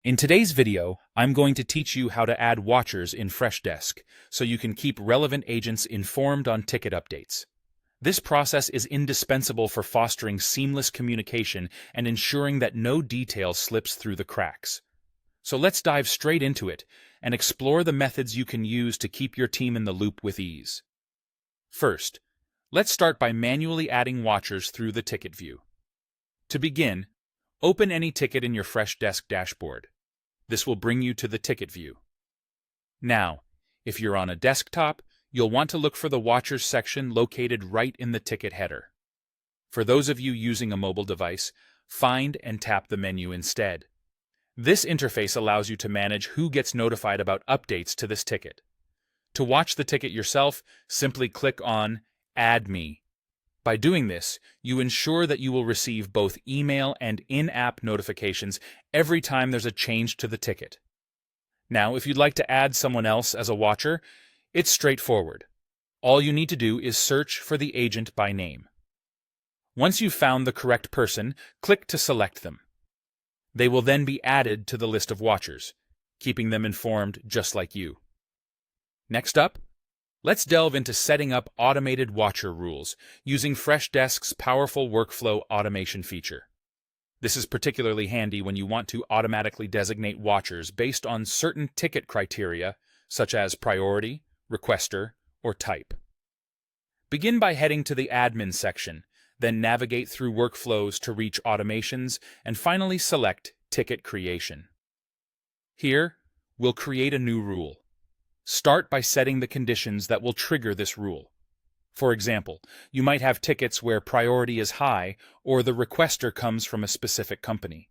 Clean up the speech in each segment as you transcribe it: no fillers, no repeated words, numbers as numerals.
In today's video, I'm going to teach you how to add watchers in Freshdesk so you can keep relevant agents informed on ticket updates. This process is indispensable for fostering seamless communication and ensuring that no detail slips through the cracks. So let's dive straight into it and explore the methods you can use to keep your team in the loop with ease. First, let's start by manually adding watchers through the ticket view. To begin, open any ticket in your Freshdesk dashboard. This will bring you to the ticket view. Now, if you're on a desktop, you'll want to look for the Watchers section located right in the ticket header. For those of you using a mobile device, find and tap the menu instead. This interface allows you to manage who gets notified about updates to this ticket. To watch the ticket yourself, simply click on Add Me. By doing this, you ensure that you will receive both email and in-app notifications every time there's a change to the ticket. Now, if you'd like to add someone else as a watcher, it's straightforward. All you need to do is search for the agent by name. Once you've found the correct person, click to select them. They will then be added to the list of watchers, keeping them informed just like you. Next up, let's delve into setting up automated watcher rules using Freshdesk's powerful workflow automation feature. This is particularly handy when you want to automatically designate watchers based on certain ticket criteria, such as priority, requester, or type. Begin by heading to the Admin section, then navigate through workflows to reach automations, and finally select Ticket Creation. Here, we'll create a new rule. Start by setting the conditions that will trigger this rule. For example, you might have tickets where priority is high or the requester comes from a specific company.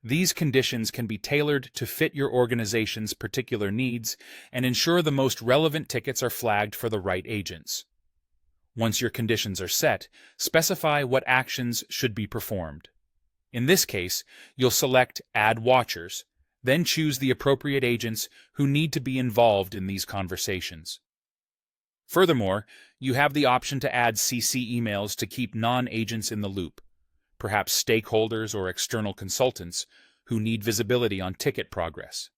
These conditions can be tailored to fit your organization's particular needs and ensure the most relevant tickets are flagged for the right agents. Once your conditions are set, specify what actions should be performed. In this case, you'll select Add Watchers, then choose the appropriate agents who need to be involved in these conversations. Furthermore, you have the option to add CC emails to keep non-agents in the loop, perhaps stakeholders or external consultants who need visibility on ticket progress.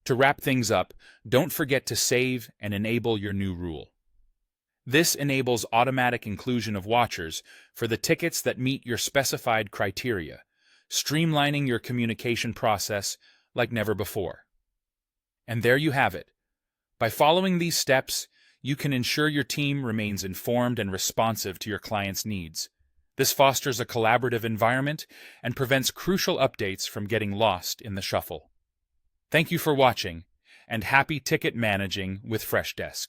To wrap things up, don't forget to save and enable your new rule. This enables automatic inclusion of watchers for the tickets that meet your specified criteria, streamlining your communication process like never before. And there you have it. By following these steps, you can ensure your team remains informed and responsive to your clients' needs. This fosters a collaborative environment and prevents crucial updates from getting lost in the shuffle. Thank you for watching, and happy ticket managing with Freshdesk.